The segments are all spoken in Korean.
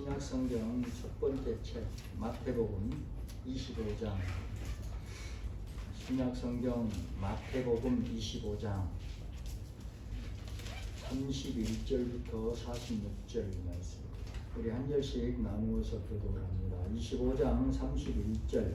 신약성경 첫 번째 책 마태복음 25장. 신약성경 마태복음 25장 31절부터 46절 말씀. 우리 한 절씩 나누어서 교독을 합니다. 25장 31절.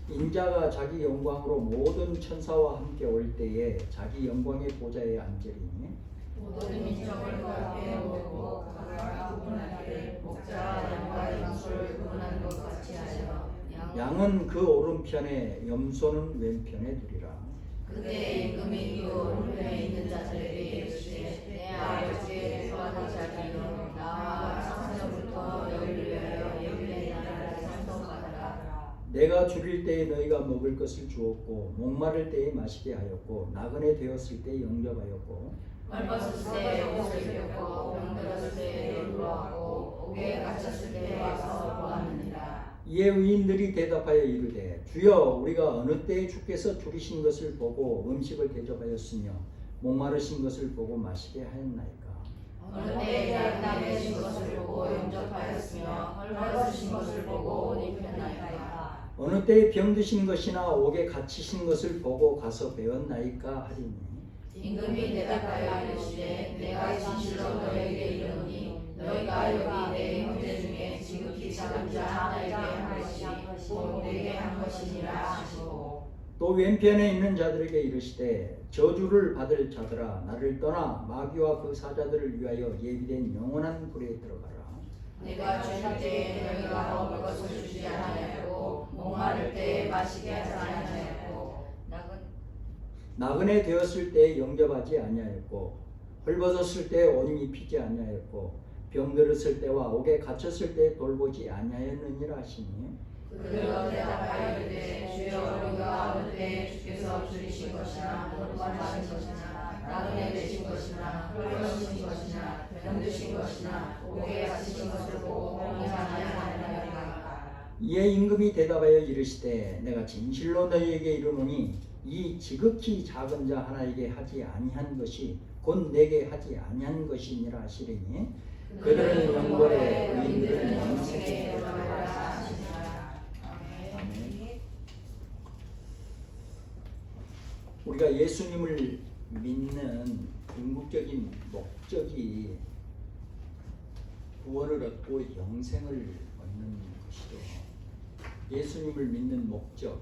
인자가 자기 영광으로 모든 천사와 함께 올 때에 자기 영광의 보좌에 앉으리니 모든 민족을 함께 모으고 각각 구분하기를 목자가 양과 염소를 구분하는 것 같이 하여 양은 그 오른편에 염소는 왼편에 두리라. 그때 임금이 그 오른편에 있는 자들에게 이르시되 내 아버지의 구하는 자들이여 나와 창세전부터 너희를 위하여 예비된 나라를 찬송하라. 내가 줄일 때에 너희가 먹을 것을 주었고 목마를 때에 마시게 하였고 나그네 되었을 때 영접하였고 벌벗을 때 옷을 입고 병들었을 때 놀러왔고 옥에 갇혔을 때 와서 보았느니라. 이에 의인들이 대답하여 이르되 주여 우리가 어느 때에 주께서 줄이신 것을 보고 음식을 대접하였으며 목마르신 것을 보고 마시게 하였나이까. 어느 때에 나그네신 것을 보고 영접하였으며 벌벗으신 것을 보고 옷 입혔나이까. 어느 때에 병드신 것이나 옥에 갇히신 것을 보고 가서 배웠나이까 하리니 임금이 대답하여 이르시되 내가 진실로 너희에게 이르노니 너희가 여기 내 형제 중에 지극히 작은 자 하나에게 한 것이 곧 내게 한 것이니라 하시고 또 왼편에 있는 자들에게 이르시되 저주를 받을 자들아 나를 떠나 마귀와 그 사자들을 위하여 예비된 영원한 불에 들어가라. 내가 주실 때에 너희가 먹을 것을 주지 아니하였고 목마를 때에 마시게 하지 아니하였고 나그네 되었을 때 영접하지 아니하였고 헐벗었을 때 옷 입히지 아니하였고 병들었을 때와 옥에 갇혔을 때 돌보지 아니하였느니라 하시니 그들로 대답하여 이르되 주여 우리가 어느 때에 주께서 줄이신 것이나 돌보신 것이나 나그네 되신 것이나 헐벗으신 것이나 병드신 것이나 옥에 갇히신 것을 보고 보지 아니하였나이까. 이에 임금이 대답하여 이르시되 내가 진실로 너희에게 이르노니 이 지극히 작은 자 하나에게 하지 아니한 것이 곧 내게 하지 아니한 것이니라 하시리니 그들은 영벌에 의인들은 영생에 들어가리라 하시니라. 아멘. 우리가 예수님을 믿는 궁극적인 목적이 구원을 얻고 영생을 얻는 것이죠. 예수님을 믿는 목적,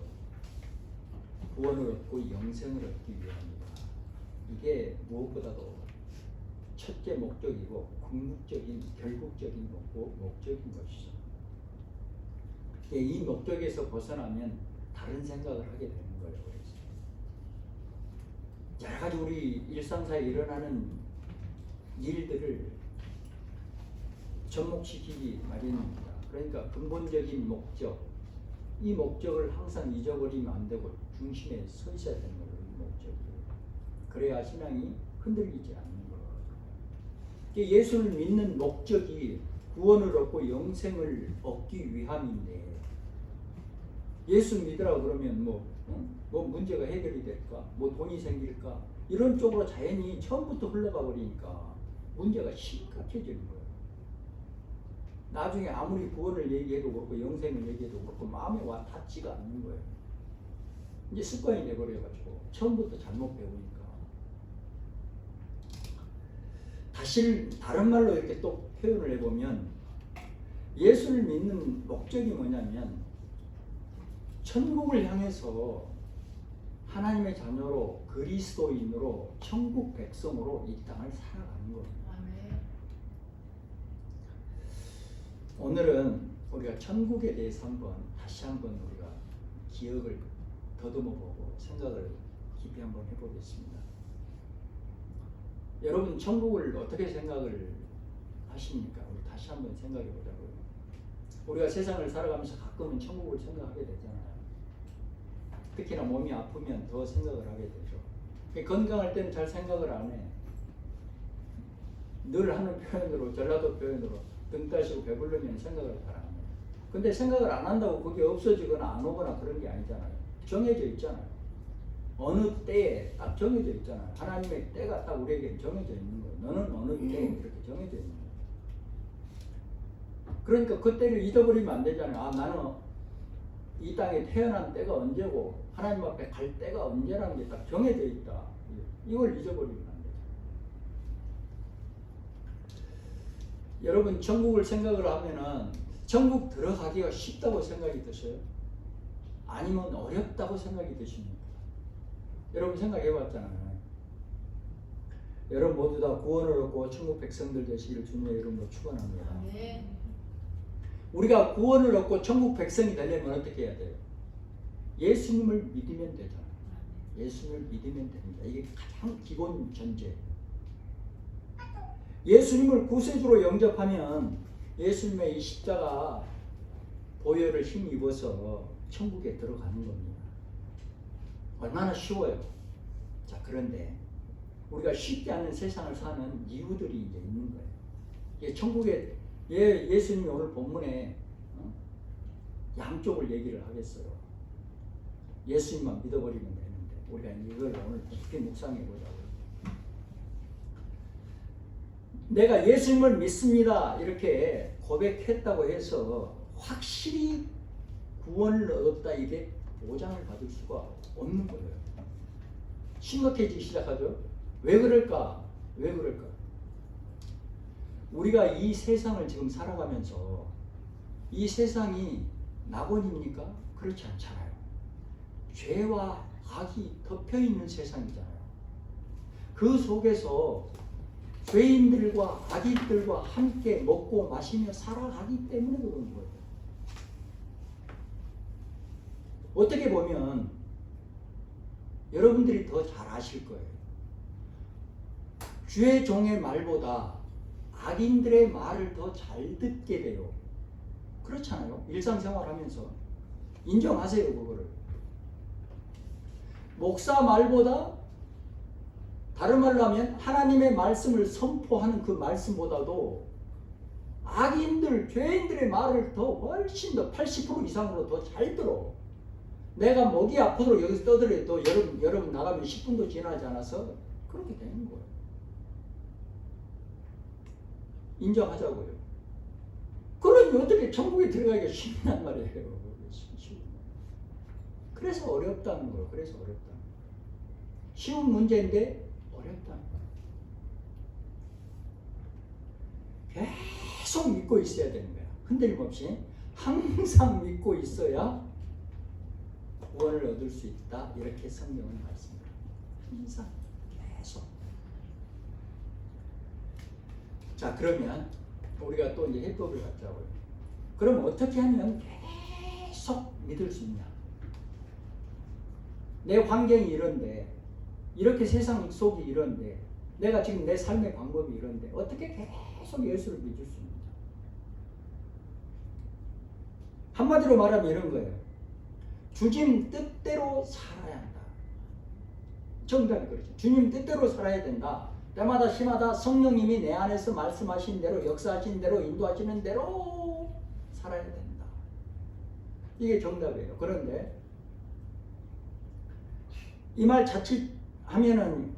구원을 얻고 영생을 얻기 위함입니다. 이게 무엇보다도 첫째 목적이고 궁극적인 결국적인 목적인 것이죠. 이 목적에서 벗어나면 다른 생각을 하게 되는 거예요. 그래서 여러 가지 우리 일상사에 일어나는 일들을 접목시키기 마련입니다. 그러니까 근본적인 목적, 이 목적을 항상 잊어버리면 안 되고 중심에 서 있어야 되는 거예요. 이 목적이. 그래야 신앙이 흔들리지 않는 거예요. 예수를 믿는 목적이 구원을 얻고 영생을 얻기 위함인데 예수 믿으라 그러면 뭐 문제가 해결이 될까? 뭐 돈이 생길까? 이런 쪽으로 자연히 처음부터 흘러가 버리니까 문제가 심각해지는 거예요. 나중에 아무리 구원을 얘기해도 그렇고 영생을 얘기해도 그렇고 마음에 와 닿지가 않는 거예요. 이제 습관이 돼버려가지고 처음부터 잘못 배우니까. 다른 말로 이렇게 또 표현을 해보면 예수를 믿는 목적이 뭐냐면 천국을 향해서 하나님의 자녀로 그리스도인으로 천국 백성으로 이 땅을 살아가는 거예요. 오늘은 우리가 천국에 대해서 다시 한번 우리가 기억을 더듬어보고 생각을 깊이 한번 해보겠습니다. 여러분 천국을 어떻게 생각을 하십니까? 우리 다시 한번 생각해 보자고요. 우리가 세상을 살아가면서 가끔은 천국을 생각하게 되잖아요. 특히나 몸이 아프면 더 생각을 하게 되죠. 건강할 때는 잘 생각을 안 해. 늘 하는 표현으로, 전라도 표현으로 등 따시고 배부르면 생각을 잘 안 해요. 근데 생각을 안 한다고 그게 없어지거나 안 오거나 그런 게 아니잖아요. 정해져 있잖아요. 어느 때에 딱 정해져 있잖아요. 하나님의 때가 딱 우리에게 정해져 있는 거예요. 너는 어느 때에 이렇게 정해져 있는 거예요. 그러니까 그때를 잊어버리면 안 되잖아요. 아, 나는 이 땅에 태어난 때가 언제고 하나님 앞에 갈 때가 언제라는 게 딱 정해져 있다. 이걸 잊어버리면 안 돼요. 여러분 천국을 생각을 하면은 천국 들어가기가 쉽다고 생각이 드셔요? 아니면 어렵다고 생각이 드십니까? 여러분 생각해 봤잖아요. 여러분 모두 다 구원을 얻고 천국 백성들 되시기를 주님의 이름으로 축원합니다. 우리가 구원을 얻고 천국 백성이 되려면 어떻게 해야 돼요? 예수님을 믿으면 되잖아요. 예수님을 믿으면 됩니다. 이게 가장 기본 전제. 예수님을 구세주로 영접하면 예수님의 이 십자가 보혈을 힘입어서 천국에 들어가는 겁니다. 얼마나 쉬워요. 자, 그런데 우리가 쉽지 않은 세상을 사는 이유들이 이제 있는 거예요. 이게 천국에 예수님이 오늘 본문에 양쪽을 얘기를 하겠어요. 예수님만 믿어버리면 되는데 우리가 이걸 오늘 깊이 묵상해 보자고요. 내가 예수님을 믿습니다 이렇게 고백했다고 해서 확실히 구원을 얻었다 이게 보장을 받을 수가 없는 거예요. 심각해지기 시작하죠. 왜 그럴까? 왜 그럴까? 우리가 이 세상을 지금 살아가면서 이 세상이 낙원입니까? 그렇지 않잖아요. 죄와 악이 덮여있는 세상이잖아요. 그 속에서 죄인들과 악인들과 함께 먹고 마시며 살아가기 때문에 그런 거예요. 어떻게 보면 여러분들이 더 잘 아실 거예요. 주의 종의 말보다 악인들의 말을 더 잘 듣게 돼요. 그렇잖아요. 일상생활 하면서. 인정하세요, 그거를. 목사 말보다 다른 말로 하면 하나님의 말씀을 선포하는 그 말씀보다도 악인들, 죄인들의 말을 더 훨씬 더 80% 이상으로 더 잘 들어. 내가 목이 아프도록 여기서 떠들어도 여러분 나가면 10분도 지나지 않아서 그렇게 되는 거예요. 인정하자고요. 그러니 어떻게 천국에 들어가기가 쉽단 말이에요. 그래서 어렵다는 거예요. 그래서 어렵다는 거예요. 쉬운 문제인데 어렵다는 거예요. 계속 믿고 있어야 되는 거야. 흔들림 없이 항상 믿고 있어야 구원을 얻을 수 있다. 이렇게 성경은 말씀합니다. 항상 계속. 자, 그러면 우리가 또 이제 해법을 갖자고요. 그럼 어떻게 하면 계속 믿을 수 있냐? 내 환경이 이런데, 이렇게 세상 속이 이런데, 내가 지금 내 삶의 방법이 이런데 어떻게 계속 예수를 믿을 수 있냐? 한마디로 말하면 이런 거예요. 주님 뜻대로 살아야 한다. 정답이 그렇죠. 주님 뜻대로 살아야 된다. 때마다 시마다 성령님이 내 안에서 말씀하신 대로, 역사하신 대로, 인도하시는 대로 살아야 된다. 이게 정답이에요. 그런데 이 말 자칫하면은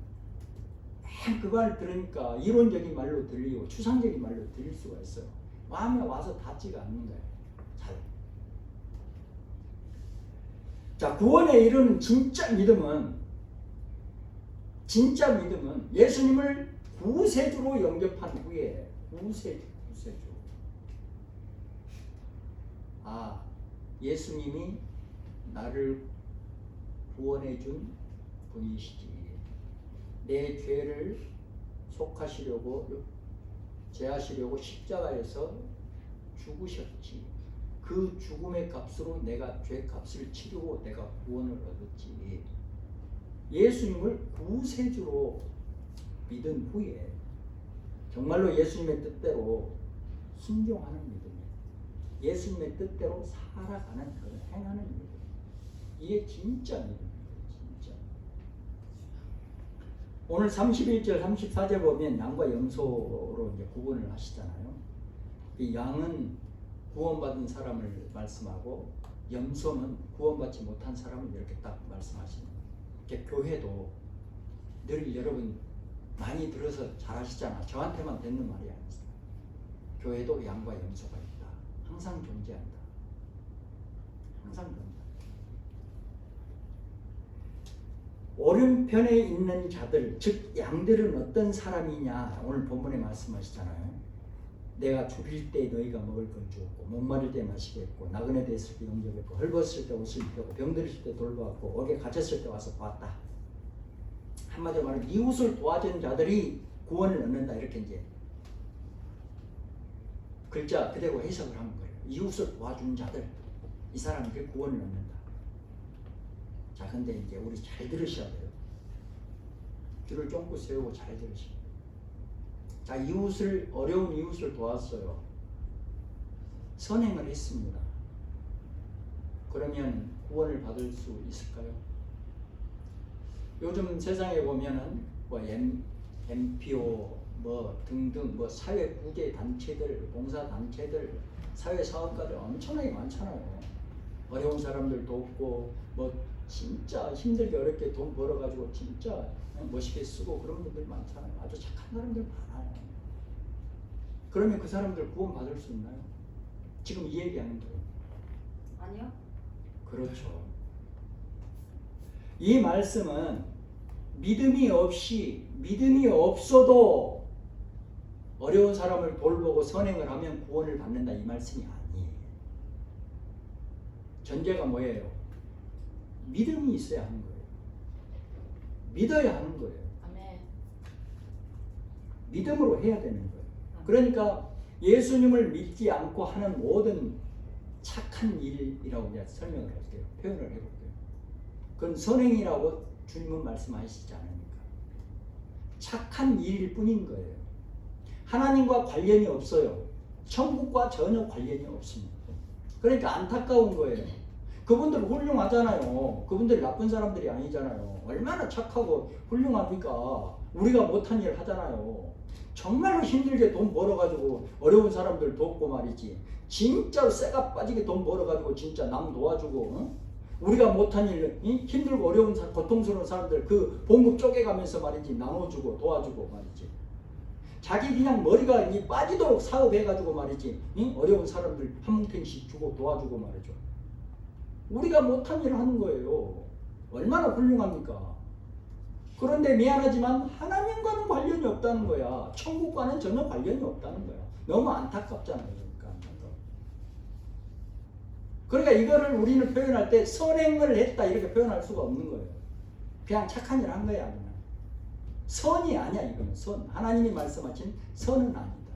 그 말 들으니까 이론적인 말로 들리고 추상적인 말로 들릴 수가 있어요. 마음에 와서 닿지가 않는 거예요. 잘. 자, 구원에 이르는 진짜 믿음은 예수님을 구세주로 영접한 후에 구세주. 아, 예수님이 나를 구원해 준 분이시지. 내 죄를 속하시려고 제하시려고 십자가에서 죽으셨지. 그 죽음의 값으로 내가 죄값을 치르고 내가 구원을 얻었지. 예수님을 구세주로 믿은 후에 정말로 예수님의 뜻대로 순종하는 믿음이에요. 예수님의 뜻대로 살아가는 그런 행하는 믿음. 이게 진짜 믿음이에요. 진짜. 오늘 31절 34절 보면 양과 염소로 이제 구분을 하시잖아요. 이 양은 구원받은 사람을 말씀하고 염소는 구원받지 못한 사람을 이렇게 딱 말씀하시는 거예요. 교회도 늘 여러분 많이 들어서 잘 아시잖아. 저한테만 듣는 말이 아니었어요. 교회도 양과 염소가 있다. 항상 존재한다. 항상 존재한다. 오른편에 있는 자들, 즉 양들은 어떤 사람이냐. 오늘 본문에 말씀하시잖아요. 내가 죽일 때 너희가 먹을 걸 주었고, 목마를 때 마시게 했고, 나그네 됐을 때 영접했고, 헐벗을 때 옷을 입혔고, 병들었을 때 돌보았고, 옥에 갇혔을 때 와서 보았다. 한마디로 말하면 이웃을 도와준 자들이 구원을 얻는다. 이렇게 이제 글자 그대로 해석을 하는 거예요. 이웃을 도와준 자들, 이 사람들이 구원을 얻는다. 자, 근데 이제 우리 잘 들으셔야 돼요. 귀를 쫑긋 세우고 잘 들으셔야 돼요. 자, 이웃을, 어려운 이웃을 도왔어요. 선행을 했습니다. 그러면 구원을 받을 수 있을까요? 요즘 세상에 보면은 뭐 NPO 뭐 등등 뭐 사회 구제 단체들, 봉사 단체들, 사회 사업가들 엄청나게 많잖아요. 어려운 사람들 돕고 뭐 진짜 힘들게 어렵게 돈 벌어가지고 진짜 멋있게 쓰고 그런 분들 많잖아요. 아주 착한 사람들 많아요. 그러면 그 사람들 구원 받을 수 있나요? 지금 이 얘기하는 거예요. 아니요. 그렇죠. 이 말씀은 믿음이 없어도 어려운 사람을 돌보고 선행을 하면 구원을 받는다, 이 말씀이 아니에요. 전제가 뭐예요? 믿음이 있어야 하는 거예요. 믿어야 하는 거예요. 아멘. 믿음으로 해야 되는 거예요. 그러니까 예수님을 믿지 않고 하는 모든 착한 일이라고 이제 설명을 할게요. 표현을 해볼게요. 그건 선행이라고 주님은 말씀하시지 않으니까. 착한 일일 뿐인 거예요. 하나님과 관련이 없어요. 천국과 전혀 관련이 없습니다. 그러니까 안타까운 거예요. 그분들 훌륭하잖아요. 그분들이 나쁜 사람들이 아니잖아요. 얼마나 착하고 훌륭합니까? 우리가 못한 일 하잖아요. 정말로 힘들게 돈 벌어가지고 어려운 사람들 돕고 말이지. 진짜로 쇠가 빠지게 돈 벌어가지고 진짜 남 도와주고, 응? 우리가 못한 일, 힘들고 어려운 고통스러운 사람들 그 봉급 쪼개가면서 말이지 나눠주고 도와주고 말이지. 자기 그냥 머리가 빠지도록 사업해가지고 말이지, 어려운 사람들 한 뭉탱이씩 주고 도와주고 말이죠. 우리가 못한 일을 하는 거예요. 얼마나 훌륭합니까? 그런데 미안하지만 하나님과는 관련이 없다는 거야. 천국과는 전혀 관련이 없다는 거야. 너무 안타깝잖아요. 그러니까 이거를 우리는 표현할 때 선행을 했다 이렇게 표현할 수가 없는 거예요. 그냥 착한 일을 한 거야. 그냥. 선이 아니야. 이거는 선. 하나님이 말씀하신 선은 아니다.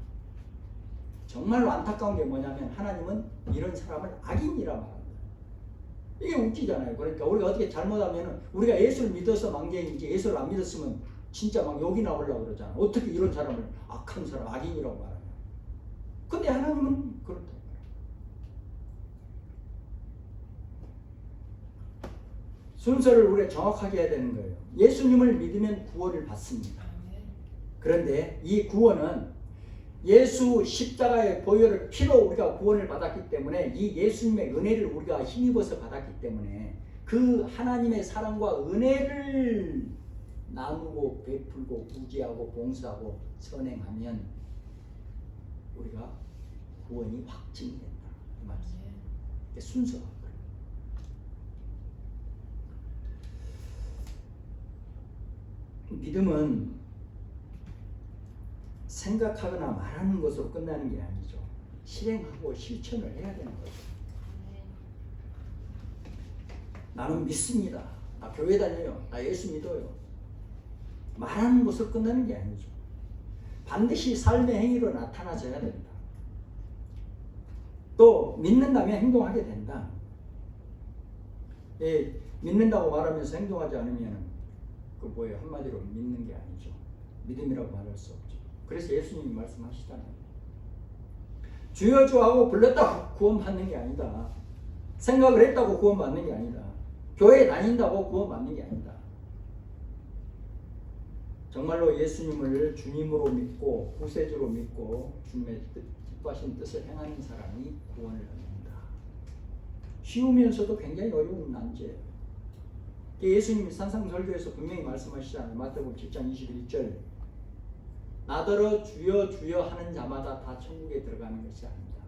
정말로 안타까운 게 뭐냐면 하나님은 이런 사람을 악인이라 말합니다. 이게 웃기잖아요. 그러니까 우리가 어떻게 잘못하면 우리가 예수를 믿어서 망개인지 예수를 안 믿었으면 진짜 막 욕이 나오려고 그러잖아. 어떻게 이런 사람을 악한 사람, 악인이라고 말하냐. 근데 하나님은 그렇다. 순서를 우리가 정확하게 해야 되는 거예요. 예수님을 믿으면 구원을 받습니다. 그런데 이 구원은 예수 십자가의 보혈을 피로 우리가 구원을 받았기 때문에 이 예수님의 은혜를 우리가 힘입어서 받았기 때문에 그 하나님의 사랑과 은혜를 나누고 베풀고 구제하고 봉사하고 선행하면 우리가 구원이 확증된다. 그 말이에요. 순서가 그래요. 믿음은 생각하거나 말하는 것으로 끝나는 게 아니죠. 실행하고 실천을 해야 되는 거죠. 나는 믿습니다. 나 교회 다녀요. 나 예수 믿어요. 말하는 것으로 끝나는 게 아니죠. 반드시 삶의 행위로 나타나져야 된다. 또 믿는다면 행동하게 된다. 예, 믿는다고 말하면서 행동하지 않으면 그 뭐예요? 한마디로 믿는 게 아니죠. 믿음이라고 말할 수 없죠. 그래서 예수님이 말씀하시잖아요. 주여 주하고 불렀다고 구원받는 게 아니다. 생각을 했다고 구원받는 게 아니다. 교회에 다닌다고 구원받는 게 아니다. 정말로 예수님을 주님으로 믿고 구세주로 믿고 주님의 뜻하신 뜻을 행하는 사람이 구원을 얻는다. 쉬우면서도 굉장히 어려운 난제예요. 예수님이 산상설교에서 분명히 말씀하시잖아요. 마태복음 7장 21절 나더러 주여 주여 하는 자마다 다 천국에 들어가는 것이 아니다.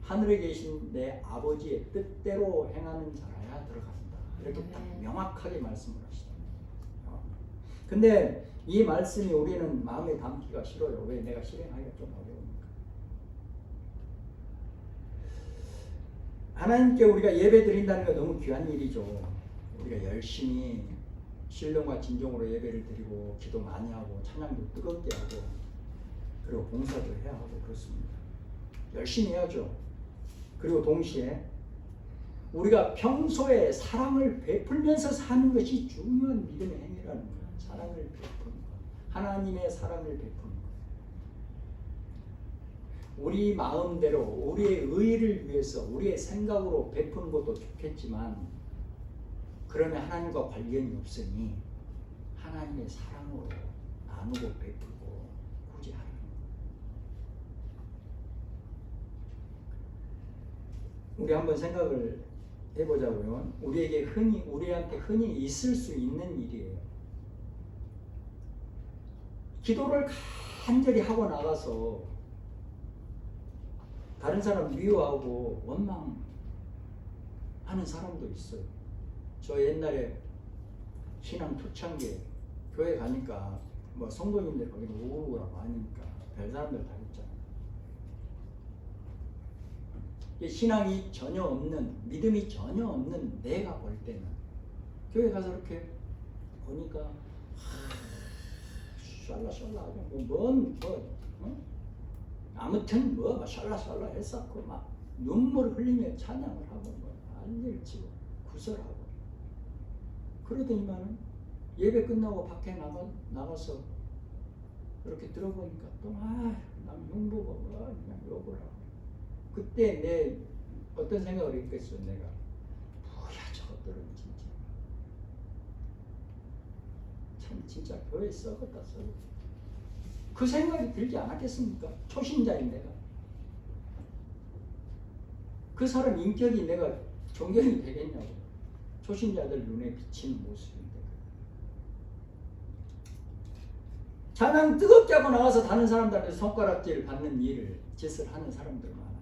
하늘에 계신 내 아버지의 뜻대로 행하는 자라야 들어간다. 이렇게 딱 명확하게 말씀을 하시잖아요. 근데 이 말씀이 우리는 마음에 담기가 싫어요. 왜? 내가 실행하기가 좀 어려우니까. 하나님께 우리가 예배 드린다는 건 너무 귀한 일이죠. 우리가 열심히 신령과 진정으로 예배를 드리고 기도 많이 하고 찬양도 뜨겁게 하고 그리고 봉사도 해야 하고 그렇습니다. 열심히 해야죠. 그리고 동시에 우리가 평소에 사랑을 베풀면서 사는 것이 중요한 믿음의 행위라는 거예요. 사랑을 베푸는 것. 하나님의 사랑을 베푸는 것. 우리 마음대로 우리의 의를 위해서 우리의 생각으로 베푸는 것도 좋겠지만 그러면 하나님과 관련이 없으니 하나님의 사랑으로 나누고 베풀고 굳이 하는 거예요. 우리 한번 생각을 해보자고요. 우리한테 흔히 있을 수 있는 일이에요. 기도를 간절히 하고 나가서 다른 사람 미워하고 원망하는 사람도 있어요. 저 옛날에 신앙 초창기에 교회 가니까 뭐 성도님들 거기는 우울하고 하니까 별 사람들 다 있잖아요. 신앙이 전혀 없는, 믿음이 전혀 없는 내가 볼 때는 교회 가서 이렇게 보니까 샬라샬라 아무튼 샬라샬라 했었고 막 눈물 흘리며 찬양을 하고 뭐 안일을 치고 구설하고 그러더니만은 예배 끝나고 밖에 나가서 이렇게 들어보니까 또 남 흉보고 그냥 욕을 하고 그때 내 어떤 생각을 했겠어. 내가 뭐야 저것들은 진짜 교회 썩었다. 그 생각이 들지 않았겠습니까? 초신자인 내가. 그 사람 인격이 내가 존경이 되겠냐고. 초신자들 눈에 비치는 모습인데. 찬양 뜨겁게 하고 나와서 다른 사람들한테 손가락질 받는 짓을 하는 사람들 많아.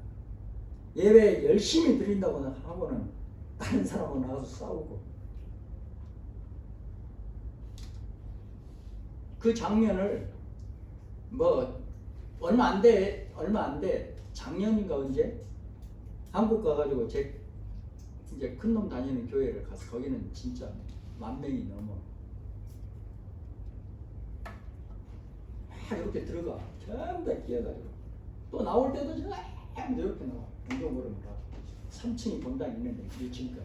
예배 열심히 드린다고 하고는 다른 사람하고 나가서 싸우고. 그 장면을 얼마 안 돼 작년인가 언제 한국 가가지고 이제 큰 놈 다니는 교회를 가서 거기는 진짜 10,000명이 넘어. 막 이렇게 들어가 전부 다 끼어가지고 또 나올 때도 전부 이렇게 나와. 운동으로 3층이 본당 있는데 1층까지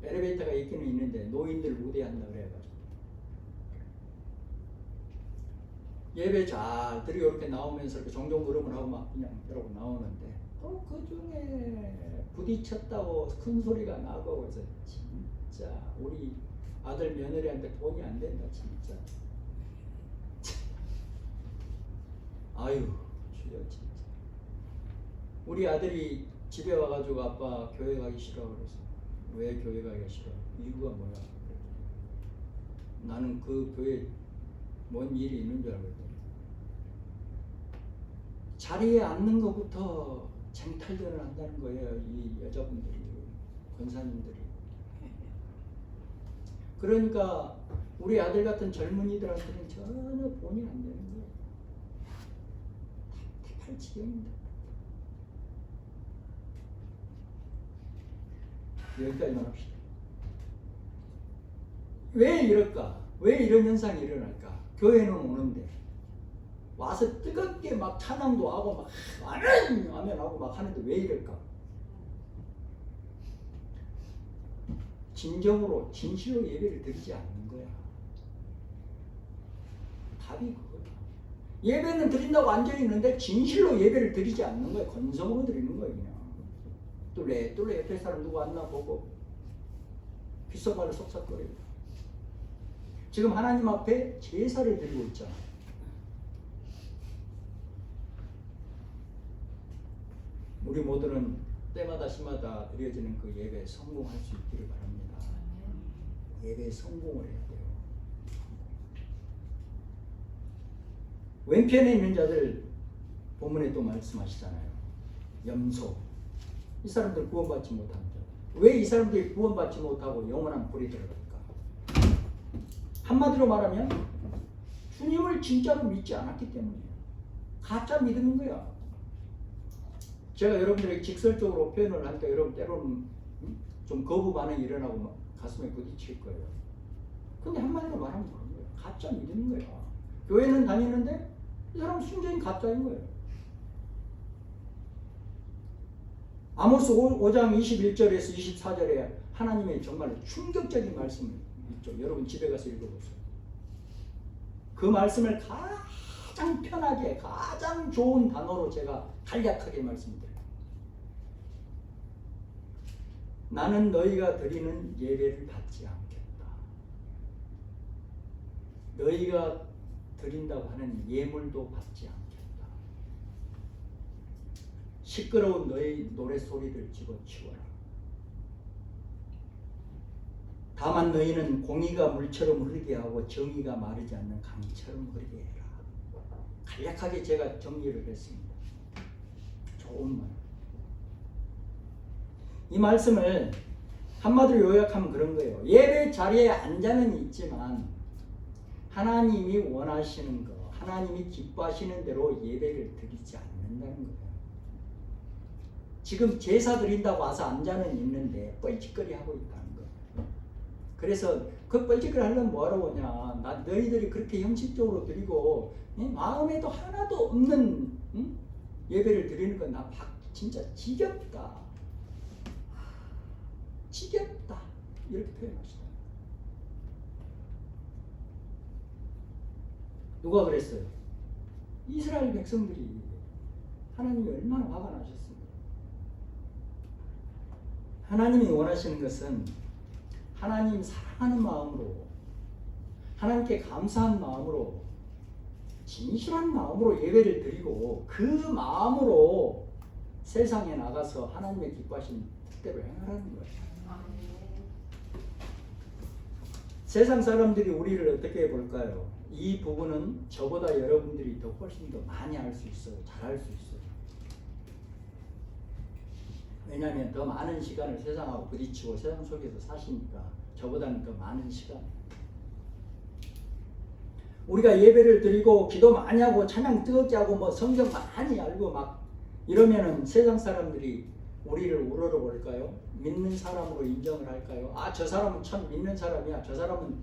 엘리베이터가 있기는 있는데 노인들 우대한다 그래가지고 예배 잘 드리고 이렇게 나오면서 이렇게 종종 걸음을 하고 막 그냥 이러고 나오는데 또 그 중에 부딪혔다고 큰 소리가 나고 그래서 진짜 우리 아들 며느리한테 돈이 안 된다 진짜. 아유 주여 진짜. 우리 아들이 집에 와가지고 아빠 교회 가기 싫어 그래서 왜 교회 가기 싫어? 이유가 뭐야? 나는 그 교회 뭔 일이 있는 줄 알거든. 자리에 앉는 것부터 쟁탈전을 한다는 거예요. 이 여자분들이, 권사님들이. 그러니까 우리 아들 같은 젊은이들한테는 전혀 본이 안 되는 거예요. 답답할 지경입니다. 여기까지만 합시다. 왜 이럴까? 왜 이런 현상이 일어날까? 교회는 오는데 와서 뜨겁게 막 찬양도 하고 막 아멘 하고 막 하는데 왜 이럴까? 진정으로 진실로 예배를 드리지 않는 거야. 답이 그거야. 예배는 드린다고 앉아 있는데 진실로 예배를 드리지 않는 거야. 건성으로 드리는 거야 그냥. 뚫레 옆에 사람 누구 왔나 보고 귓속말을 속삭거리고. 지금 하나님 앞에 제사를 드리고 있잖아. 우리 모두는 때마다 시마다 드려지는 그 예배에 성공할 수 있기를 바랍니다. 예배에 성공을 해야 돼요. 왼편에 있는 자들 본문에 또 말씀하시잖아요. 염소. 이 사람들 구원받지 못합니다. 왜 이 사람들이 구원받지 못하고 영원한 불이 들어갈까? 한마디로 말하면 주님을 진짜로 믿지 않았기 때문이에요. 가짜 믿음인 거야. 제가 여러분들에게 직설적으로 표현을 하니까 여러분 때로는 좀 거부 반응이 일어나고 가슴에 부딪힐 거예요. 근데 한마디로 말하면 그런 거예요. 가짜 믿음인 거야. 교회는 다니는데 이 사람 순전히 가짜인 거예요. 아모스 5장 21절에서 24절에 하나님의 정말 충격적인 말씀이 있죠. 여러분 집에 가서 읽어보세요. 그 말씀을 가장 편하게 가장 좋은 단어로 제가 간략하게 말씀드려요. 나는 너희가 드리는 예배를 받지 않겠다. 너희가 드린다고 하는 예물도 받지 않겠다. 시끄러운 너희 노랫소리들 집어치워라. 다만 너희는 공의가 물처럼 흐르게 하고 정의가 마르지 않는 강처럼 흐르게 해라. 간략하게 제가 정리를 했습니다. 좋은 말. 이 말씀을 한마디로 요약하면 그런 거예요. 예배 자리에 앉아는 있지만 하나님이 원하시는 거, 하나님이 기뻐하시는 대로 예배를 드리지 않는다는 거예요. 지금 제사 드린다고 와서 앉아는 있는데 뻘짓거리 하고 있다는 거예요. 그래서 그 뻘짓거리 하려면 뭐하러 오냐. 너희들이 그렇게 형식적으로 드리고 마음에도 하나도 없는 예배를 드리는 건 나 진짜 지겹다. 지겹다. 이렇게 표현하시다. 누가 그랬어요? 이스라엘 백성들이 하나님이 얼마나 화가 나셨습니까? 하나님이 원하시는 것은 하나님 사랑하는 마음으로, 하나님께 감사한 마음으로, 진실한 마음으로 예배를 드리고 그 마음으로 세상에 나가서 하나님의 기뻐하신 뜻대로 행하라는 거예요. 세상 사람들이 우리를 어떻게 볼까요? 이 부분은 저보다 여러분들이 더 훨씬 더 많이 알 수 있어요. 잘 알 수 있어요. 왜냐하면 더 많은 시간을 세상하고 부딪히고 세상 속에서 사시니까 저보다는 더 많은 시간. 우리가 예배를 드리고 기도 많이 하고 찬양 뜨겁게 하고 뭐 성경 많이 알고 막 이러면은 세상 사람들이 우리를 우러러볼까요? 믿는 사람으로 인정을 할까요? 아, 저 사람은 참 믿는 사람이야. 저 사람은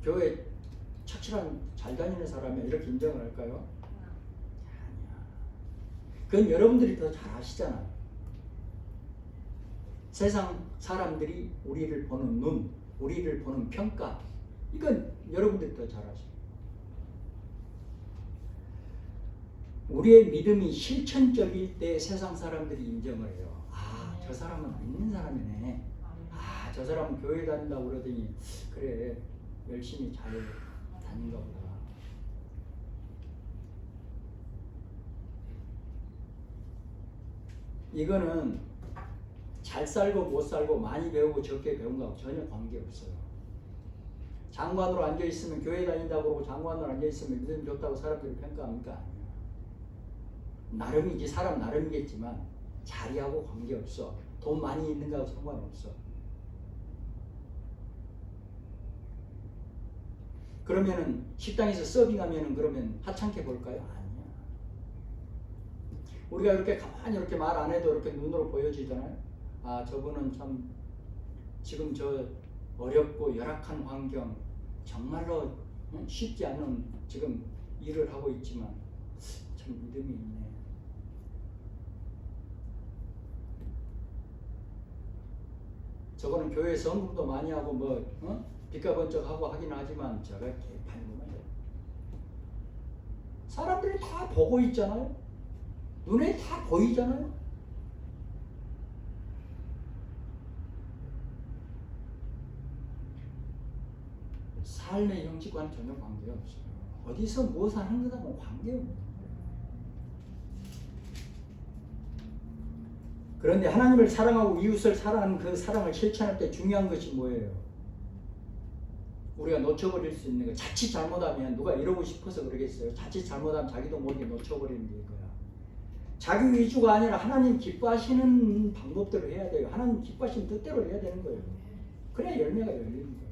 교회 착실한 잘 다니는 사람이야. 이렇게 인정을 할까요? 아니야. 그건 여러분들이 더 잘 아시잖아요. 세상 사람들이 우리를 보는 눈, 우리를 보는 평가, 이건 여러분들이 더 잘 아시죠. 우리의 믿음이 실천적일 때 세상 사람들이 인정을 해요. 아, 저 사람은 믿는 사람이네. 아, 저 사람은 교회 다닌다고 그러더니 그래, 열심히 잘 다닌가 보다. 이거는 잘 살고 못 살고 많이 배우고 적게 배운 거하고 전혀 관계없어요. 장관으로 앉아있으면 교회 다닌다고 그러고 장관으로 앉아있으면 믿음 좋다고 사람들이 평가합니까? 아니에요. 나름이지, 사람 나름이겠지만 자리하고 관계없어. 돈 많이 있는 거하고 상관없어. 그러면은 식당에서 서빙하면은 그러면 하찮게 볼까요? 아니야. 우리가 이렇게 가만히 이렇게 말 안 해도 이렇게 눈으로 보여지잖아요. 아, 저분은 참 지금 저 어렵고 열악한 환경, 정말로 쉽지 않은 지금 일을 하고 있지만 참 믿음이 있네. 저거는 교회 성금도 많이 하고 뭐 빚가 번쩍하고 하긴 하지만 저가 개판이구만. 사람들이 다 보고 있잖아요. 눈에 다 보이잖아요. 삶의 형식과는 전혀 관계없어요. 어디서 무엇을 하는 거하고 관계없어요. 그런데 하나님을 사랑하고 이웃을 사랑하는 그 사랑을 실천할 때 중요한 것이 뭐예요? 우리가 놓쳐버릴 수 있는 거. 자칫 잘못하면 누가 이러고 싶어서 그러겠어요. 자칫 잘못하면 자기도 모르게 놓쳐버리는 게 이거야. 자기 위주가 아니라 하나님 기뻐하시는 방법대로 해야 돼요. 하나님 기뻐하시는 뜻대로 해야 되는 거예요. 그래야 열매가 열리는 거예요.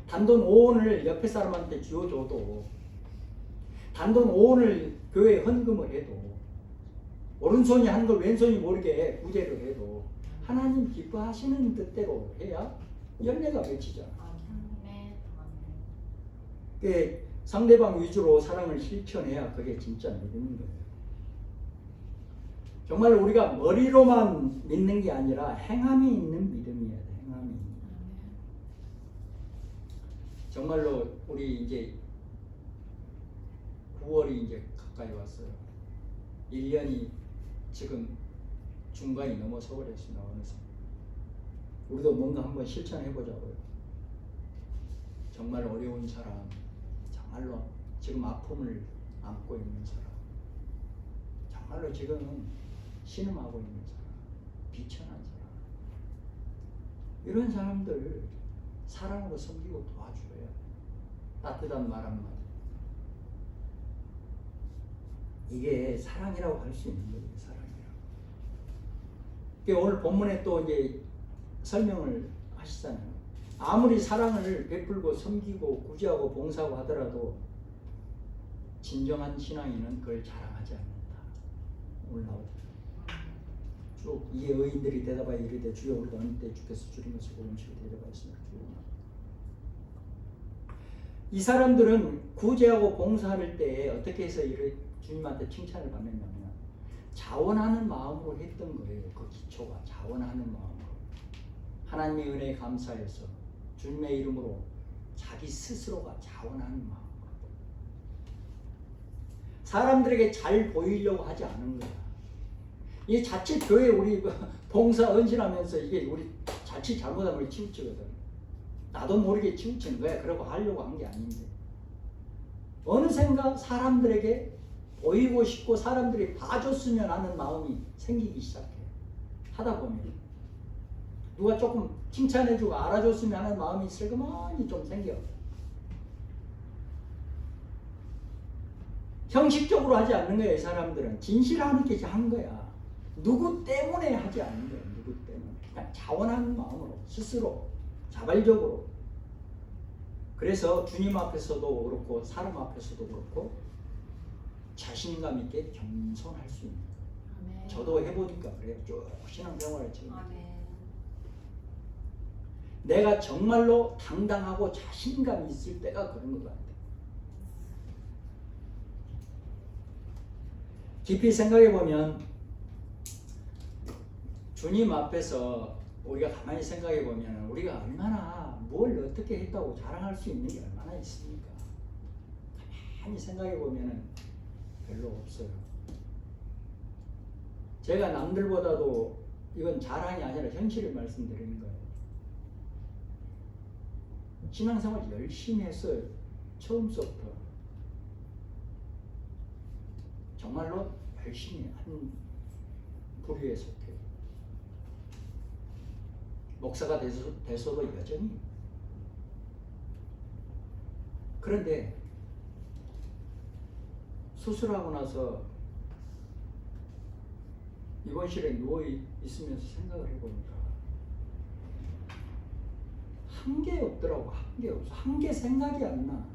단돈 5원을 옆에 사람한테 쥐어줘도, 단돈 5원을 교회에 헌금을 해도, 오른손이 하는 걸 왼손이 모르게 구제를 해도 하나님 기뻐하시는 뜻대로 해야 열매가 맺히잖아. 그게 상대방 위주로 사랑을 실천해야 그게 진짜 믿는 거예요. 정말 우리가 머리로만 믿는 게 아니라 행함이 있는 믿음이어야 돼. 행함이. 정말로 우리 이제 9월이 이제 가까이 왔어요. 1년이 지금 중간이 넘어서 버렸습니다. 어느새. 우리도 뭔가 한번 실천해 보자고요. 정말 어려운 사람, 정말로 지금 아픔을 안고 있는 사람, 정말로 지금 신음하고 있는 사람, 비천한 사람, 이런 사람들 사랑으로 섬기고 도와줘야 따뜻한 말 한마디. 이게 사랑이라고 할 수 있는 거예요. 사랑이라고. 오늘 본문에 또 이제 설명을 하시잖아요. 아무리 사랑을 베풀고 섬기고 구제하고 봉사하고 하더라도 진정한 신앙인은 그걸 자랑하지 않는다. 오늘 나오죠. 쭉 이에 의인들이 대답하여 이르되 주여 우리가 어느 때 주께서 주린 것을 보음시고 대답하였습니다. 이 사람들은 구제하고 봉사할 때에 어떻게 해서 주님한테 칭찬을 받느냐면 자원하는 마음으로 했던 거예요. 그 기초가 자원하는 마음으로 하나님의 은혜에 감사해서 주님의 이름으로 자기 스스로가 자원하는 마음으로 사람들에게 잘 보이려고 하지 않은 거야. 이 자칫 교회 우리 봉사 헌신하면서 이게 우리 자칫 잘못하면 우리 치우치거든. 나도 모르게 치우치는 거야. 그러고 하려고 한 게 아닌데 어느샌가 사람들에게 보이고 싶고 사람들이 봐줬으면 하는 마음이 생기기 시작해. 하다 보면 누가 조금 칭찬해주고 알아줬으면 하는 마음이 슬그머니 좀 생겨. 형식적으로 하지 않는 거야. 이 사람들은 진실하게 한 거야. 누구 때문에 하지 않는 거야. 누구 때문에. 그냥 자원하는 마음으로 스스로 자발적으로. 그래서 주님 앞에서도 그렇고 사람 앞에서도 그렇고 자신감 있게 겸손할 수 있는 거예요. 아멘. 저도 해보니까 그래요. 쭉 신앙생활을 지금 내가 정말로 당당하고 자신감 있을 때가 그런 것 같아요. 깊이 생각해 보면 주님 앞에서 우리가 가만히 생각해 보면 우리가 얼마나 뭘 어떻게 했다고 자랑할 수 있는 게 얼마나 있습니까? 가만히 생각해 보면 별로 없어요. 제가 남들보다도 이건 자랑이 아니라 현실을 말씀드리는 거예요. 신앙생활 열심히 했어요. 처음부터 정말로 열심히 한 부류에 속해요. 목사가 돼서도 여전히. 그런데 수술하고 나서 입원실에 누워 있으면서 생각을 해보니까 한 게 없더라고. 한 게 없어. 한 게 생각이 안 나.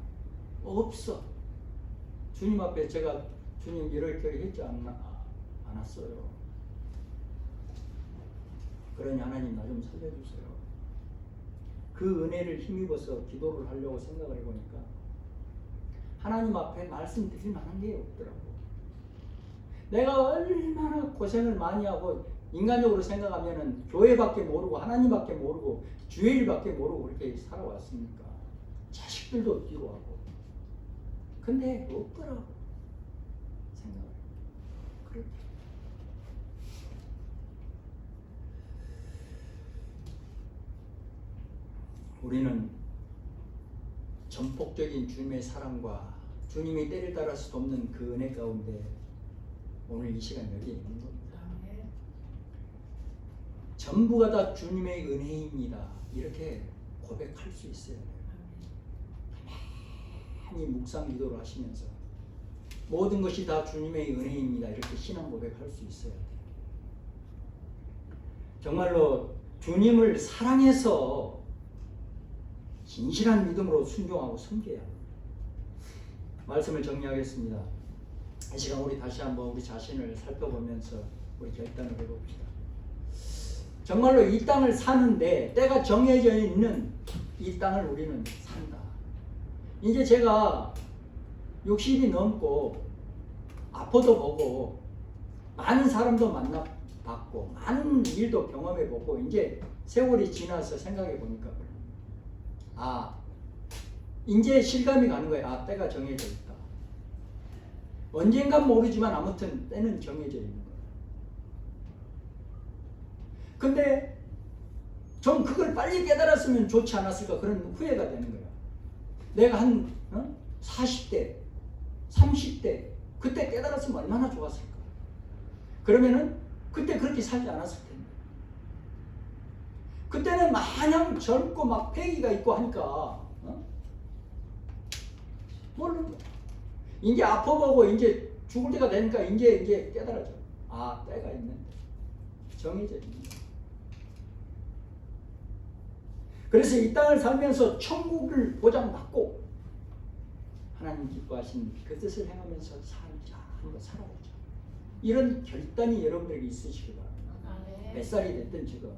없어. 주님 앞에 제가 주님 이렇게 했지 않았어요. 그러니 하나님 나 좀 살려주세요. 그 은혜를 힘입어서 기도를 하려고 생각을 해보니까 하나님 앞에 말씀드릴 만한 게 없더라고. 내가 얼마나 고생을 많이 하고 인간적으로 생각하면은 교회밖에 모르고 하나님밖에 모르고 주의 일밖에 모르고 그렇게 살아왔으니까 자식들도 뒤로 하고 근데 없더라고 생각을. 그렇게 우리는 전폭적인 주님의 사랑과 주님이 때를 따라서 돕는 그 은혜 가운데 오늘 이 시간 여기에 있는 겁니다. 전부가 다 주님의 은혜입니다. 이렇게 고백할 수 있어야 돼요. 가만히 묵상 기도를 하시면서 모든 것이 다 주님의 은혜입니다. 이렇게 신앙 고백할 수 있어야 돼요. 정말로 주님을 사랑해서 진실한 믿음으로 순종하고 섬겨야 합니다. 말씀을 정리하겠습니다. 이 시간 우리 다시 한번 우리 자신을 살펴보면서 우리 결단을 해봅시다. 정말로 이 땅을 사는데 때가 정해져 있는 이 땅을 우리는 산다. 이제 제가 60이 넘고 아파도 보고 많은 사람도 만나봤고 많은 일도 경험해보고 이제 세월이 지나서 생각해보니까 이제 실감이 가는 거예요. 때가 정해져 있다. 언젠간 모르지만 아무튼 때는 정해져 있는 거예요. 근데 좀 그걸 빨리 깨달았으면 좋지 않았을까 그런 후회가 되는 거예요. 내가 한 40대, 30대 그때 깨달았으면 얼마나 좋았을까. 그러면은 그때 그렇게 살지 않았을 텐데. 그때는 마냥 젊고 막 패기가 있고 하니까 모르는 거야. 이제 아파보고 이제 죽을 때가 되니까 이제 깨달아져. 때가 있는데 정해져 있는 거야. 그래서 이 땅을 살면서 천국을 보장받고 하나님 기뻐하신 그 뜻을 행하면서 살자, 한번 살아보자. 이런 결단이 여러분들에게 있으시기 바랍니다. 몇 살이 됐든 지금.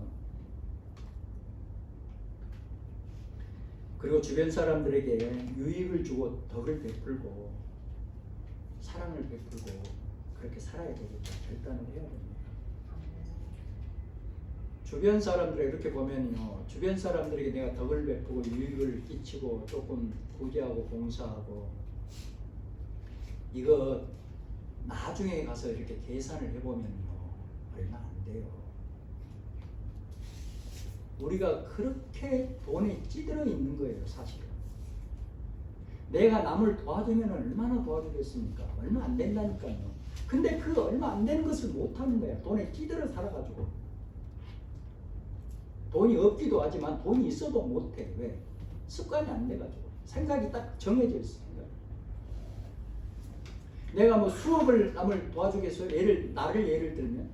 그리고 주변 사람들에게 유익을 주고 덕을 베풀고 사랑을 베풀고 그렇게 살아야 되겠다. 결단을 해야 됩니다. 주변 사람들을 이렇게 보면요, 주변 사람들에게 내가 덕을 베푸고 유익을 끼치고 조금 구제하고 봉사하고 이거 나중에 가서 이렇게 계산을 해보면요 얼마 안 돼요. 우리가 그렇게 돈에 찌들어 있는 거예요. 사실은 내가 남을 도와주면 얼마나 도와주겠습니까? 얼마 안 된다니까요. 근데 그 얼마 안 되는 것을 못하는 거야. 돈에 찌들어 살아가지고. 돈이 없기도 하지만 돈이 있어도 못해. 왜? 습관이 안 돼가지고. 생각이 딱 정해져 있어. 내가 뭐 수업을 남을 도와주겠어요? 나를 예를 들면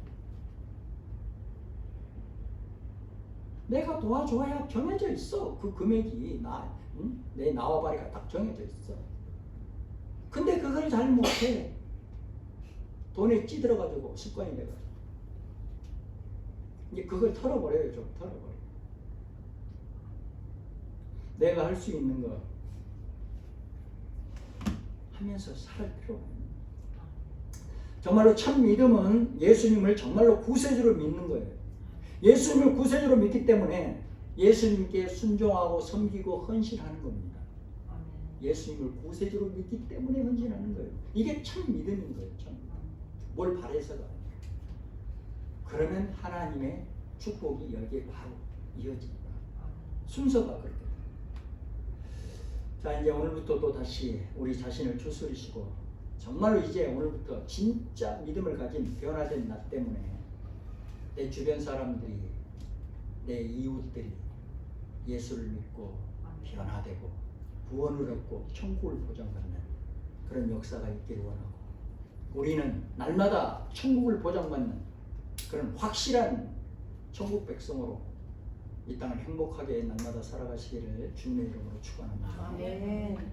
내가 도와줘야 정해져 있어. 그 금액이 내 나와바리가 딱 정해져 있어. 근데 그걸 잘 못해. 돈에 찌들어가지고 습관이 돼가지고 이제 그걸 털어버려요. 좀 털어버려. 내가 할 수 있는 거 하면서 살 필요가 있는 거예요. 정말로 참 믿음은 예수님을 정말로 구세주로 믿는 거예요. 예수님을 구세주로 믿기 때문에 예수님께 순종하고 섬기고 헌신하는 겁니다. 예수님을 구세주로 믿기 때문에 헌신하는 거예요. 이게 참 믿음인 거예요. 참. 뭘 바래서가 아니에요. 그러면 하나님의 축복이 여기에 바로 이어집니다. 순서가 그렇게 돼요. 자, 이제 오늘부터 또 다시 우리 자신을 추스리시고 정말로 이제 오늘부터 진짜 믿음을 가진 변화된 나 때문에 내 주변 사람들이 내 이웃들이 예수를 믿고 변화되고 구원을 얻고 천국을 보장받는 그런 역사가 있기를 원하고 우리는 날마다 천국을 보장받는 그런 확실한 천국 백성으로 이 땅을 행복하게 날마다 살아가시기를 주님의 이름으로 축원합니다. 아멘.